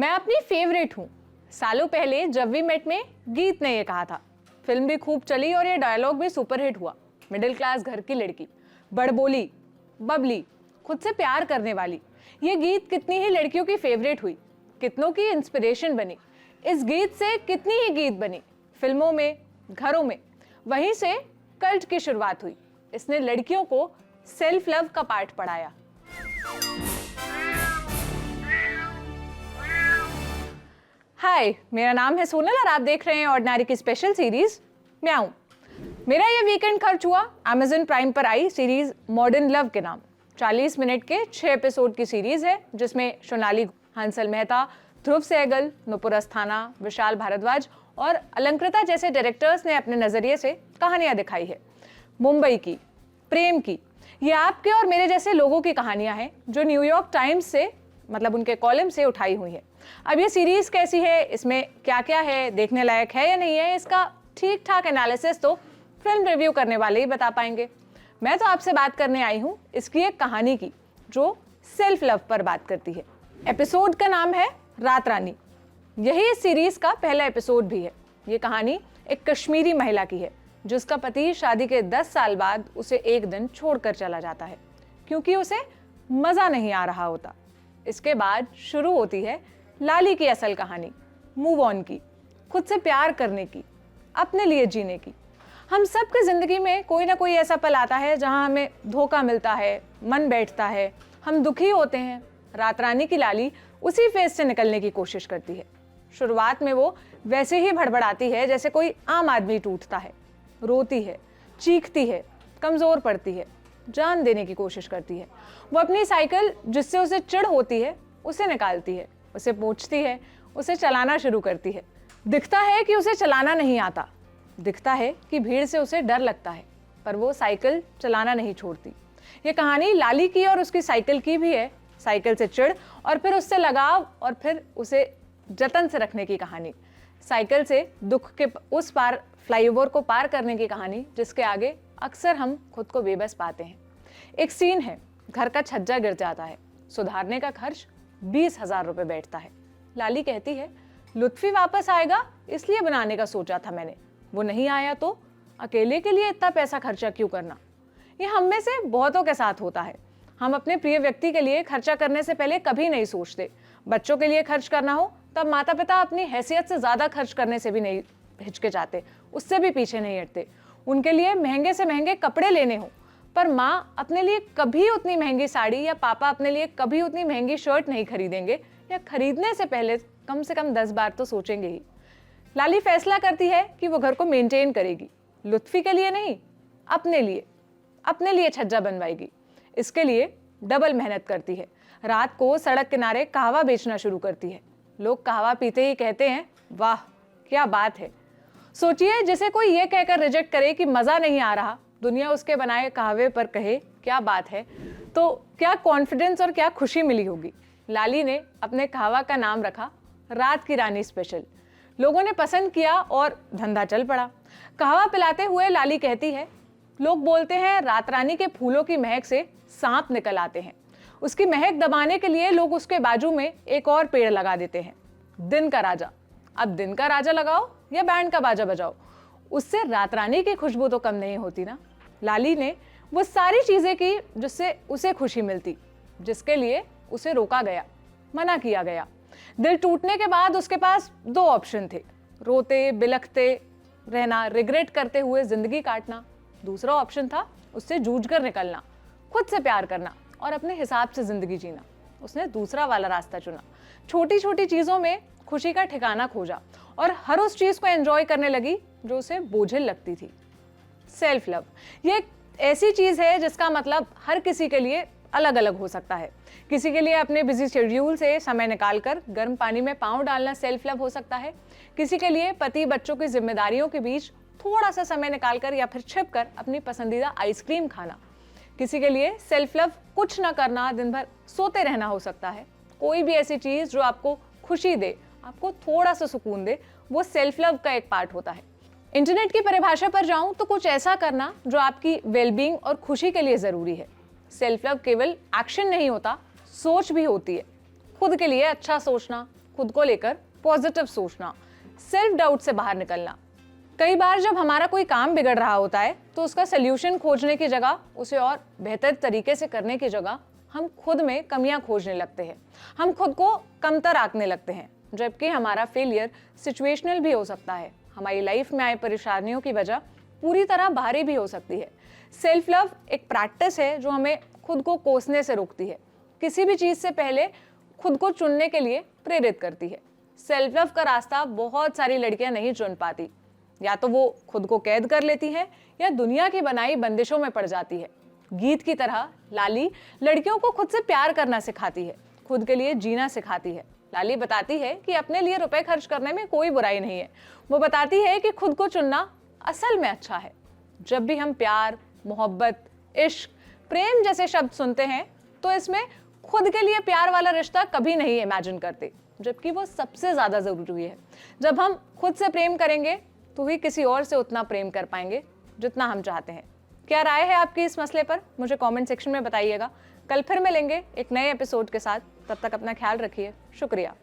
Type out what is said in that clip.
मैं अपनी फेवरेट हूँ। सालों पहले जब वी मेट में गीत ने ये कहा था। फिल्म भी खूब चली और ये डायलॉग भी सुपरहिट हुआ। मिडिल क्लास घर की लड़की, बड़बोली, बबली, खुद से प्यार करने वाली। ये गीत कितनी ही लड़कियों की फेवरेट हुई, कितनों की इंस्पिरेशन बनी। इस गीत से कितनी ही गीत बनी फिल्मों में, घरों में। वहीं से कल्ट की शुरुआत हुई। इसने लड़कियों को सेल्फ लव का पाठ पढ़ाया। हाय, मेरा नाम है सोनल और आप देख रहे हैं ऑर्डिनरी की स्पेशल सीरीज म्याऊं। मेरा ये वीकेंड खर्च हुआ Amazon प्राइम पर आई सीरीज मॉडर्न लव के नाम। 40 मिनट के 6 एपिसोड की सीरीज है जिसमें सोनाली, हंसल मेहता, ध्रुव सहगल, नुपुर अस्थाना, विशाल भारद्वाज और अलंकृता जैसे डायरेक्टर्स ने अपने नजरिए से कहानियां दिखाई है। मुंबई की, प्रेम की, ये आपके और मेरे जैसे लोगों की कहानियां हैं जो न्यूयॉर्क टाइम्स से, मतलब उनके कॉलम से उठाई हुई है। अब ये सीरीज कैसी है, इसमें क्या क्या है, देखने लायक है या नहीं है, इसका ठीक ठाक एनालिसिस तो फिल्म रिव्यू करने वाले ही बता पाएंगे। मैं तो आपसे बात करने आई हूँ इसकी एक कहानी की जो सेल्फ लव पर बात करती है। एपिसोड का नाम है रात रानी। यही इस सीरीज का पहला एपिसोड भी है। ये कहानी एक कश्मीरी महिला की है जिसका पति शादी के 10 साल बाद उसे एक दिन छोड़कर चला जाता है क्योंकि उसे मजा नहीं आ रहा होता। इसके बाद शुरू होती है लाली की असल कहानी, मूव ऑन की, खुद से प्यार करने की, अपने लिए जीने की। हम सबकी जिंदगी में कोई ना कोई ऐसा पल आता है जहां हमें धोखा मिलता है, मन बैठता है, हम दुखी होते हैं। रात रानी की लाली उसी फेज से निकलने की कोशिश करती है। शुरुआत में वो वैसे ही भड़बड़ाती है जैसे कोई आम आदमी टूटता है, रोती है, चीखती है, कमजोर पड़ती है, जान देने की कोशिश करती है। वो अपनी साइकिल जिससे उसे चिढ़ होती है उसे निकालती है, उसे पोंछती है, उसे चलाना शुरू करती है। दिखता है कि उसे चलाना नहीं आता, दिखता है कि भीड़ से उसे डर लगता है, पर वो साइकिल चलाना नहीं छोड़ती। ये कहानी लाली की और उसकी साइकिल की भी है। साइकिल से चिढ़ और फिर उससे लगाव और फिर उसे जतन से रखने की कहानी। साइकिल से दुख के उस पार फ्लाईओवर को पार करने की कहानी जिसके आगे अक्सर हम खुद को बेबस पाते हैं। एक सीन है, घर का छज्जा गिर जाता है, सुधारने का खर्च 20,000 रुपए बैठता है। लाली कहती है लुत्फी वापस आएगा इसलिए बनाने का सोचा था मैंने, वो नहीं आया तो अकेले के लिए इतना पैसा खर्चा क्यों करना। ये हम में से बहुतों के साथ होता है। हम अपने प्रिय व्यक्ति के लिए खर्चा करने से पहले कभी नहीं सोचते। बच्चों के लिए खर्च करना हो तब माता पिता अपनी हैसियत से ज्यादा खर्च करने से भी नहीं हिचकिचाते, उससे भी पीछे नहीं हटते। उनके लिए महंगे से महंगे कपड़े लेने हो पर माँ अपने लिए कभी उतनी महंगी साड़ी या पापा अपने लिए कभी उतनी महंगी शर्ट नहीं खरीदेंगे, या खरीदने से पहले कम से कम 10 बार तो सोचेंगे ही। लाली फैसला करती है कि वो घर को मेंटेन करेगी, लुत्फी के लिए नहीं, अपने लिए छज्जा बनवाएगी। इसके लिए डबल मेहनत करती है। रात को सड़क किनारे कहवा बेचना शुरू करती है। लोग कहवा पीते ही कहते हैं वाह क्या बात है। सोचिए जिसे कोई ये कहकर रिजेक्ट करे कि मजा नहीं आ रहा, दुनिया उसके बनाए कहवे पर कहे क्या बात है, तो क्या कॉन्फिडेंस और क्या खुशी मिली होगी। लाली ने अपने कहवा का नाम रखा रात की रानी स्पेशल। लोगों ने पसंद किया और धंधा चल पड़ा। कहवा पिलाते हुए लाली कहती है लोग बोलते हैं रात रानी के फूलों की महक से सांप निकल आते हैं। उसकी महक दबाने के लिए लोग उसके बाजू में एक और पेड़ लगा देते हैं, दिन का राजा। अब दिन का राजा लगाओ या बैंड का बाजा बजाओ, उससे रात रानी की खुशबू तो कम नहीं होती ना। लाली ने वो सारी चीजें की जिससे उसे खुशी मिलती, जिसके लिए उसे रोका गया, मना किया गया। दिल टूटने के बाद उसके पास 2 ऑप्शन थे, रोते बिलखते रहना, रिग्रेट करते हुए जिंदगी काटना। दूसरा ऑप्शन था उससे जूझकर निकलना, खुद से प्यार करना और अपने हिसाब से जिंदगी जीना। उसने दूसरा वाला रास्ता चुना। छोटी छोटी चीजों में खुशी का ठिकाना खोजा और हर उस चीज को एंजॉय करने लगी जो उसे बोझिल लगती थी। सेल्फ लव ये एक ऐसी चीज है जिसका मतलब हर किसी के लिए अलग अलग हो सकता है। किसी के लिए अपने बिजी शेड्यूल से समय निकालकर गर्म पानी में पाँव डालना सेल्फ लव हो सकता है। किसी के लिए पति बच्चों की जिम्मेदारियों के बीच थोड़ा सा समय निकालकर या फिर छिपकर अपनी पसंदीदा आइसक्रीम खाना। किसी के लिए सेल्फ लव कुछ ना करना, दिन भर सोते रहना हो सकता है। कोई भी ऐसी चीज जो आपको खुशी दे, आपको थोड़ा सा सुकून दे, वो सेल्फ लव का एक पार्ट होता है। इंटरनेट की परिभाषा पर जाऊं तो कुछ ऐसा करना जो आपकी वेलबींग और खुशी के लिए जरूरी है। सेल्फ लव केवल एक्शन नहीं होता, सोच भी होती है। खुद के लिए अच्छा सोचना, खुद को लेकर पॉजिटिव सोचना, सेल्फ डाउट से बाहर निकलना। कई बार जब हमारा कोई काम बिगड़ रहा होता है तो उसका सल्यूशन खोजने की जगह, उसे और बेहतर तरीके से करने की जगह हम खुद में कमियां खोजने लगते हैं, हम खुद को कमतर आंकने लगते हैं, जबकि हमारा फेलियर सिचुएशनल भी हो सकता है। हमारी लाइफ में आए परेशानियों की वजह पूरी तरह बाहरी भी हो सकती है। सेल्फ लव एक प्रैक्टिस है जो हमें खुद को कोसने से रोकती है, किसी भी चीज से पहले खुद को चुनने के लिए प्रेरित करती है। सेल्फ लव का रास्ता बहुत सारी लड़कियां नहीं चुन पाती, या तो वो खुद को कैद कर लेती है या दुनिया की बनाई बंदिशों में पड़ जाती है। गीत की तरह लाली लड़कियों को खुद से प्यार करना सिखाती है, खुद के लिए जीना सिखाती है। लाली बताती है कि अपने लिए रुपए खर्च करने में कोई बुराई नहीं है। वो बताती है कि खुद को चुनना असल में अच्छा है। जब भी हम प्यार, मोहब्बत, इश्क, प्रेम जैसे शब्द सुनते हैं तो इसमें खुद के लिए प्यार वाला रिश्ता कभी नहीं इमेजिन करते, जबकि वो सबसे ज्यादा जरूरी है। जब हम खुद से प्रेम करेंगे तो ही किसी और से उतना प्रेम कर पाएंगे जितना हम चाहते हैं। क्या राय है आपकी इस मसले पर, मुझे कमेंट सेक्शन में बताइएगा। कल फिर मिलेंगे एक नए एपिसोड के साथ, तब तक अपना ख्याल रखिए। शुक्रिया।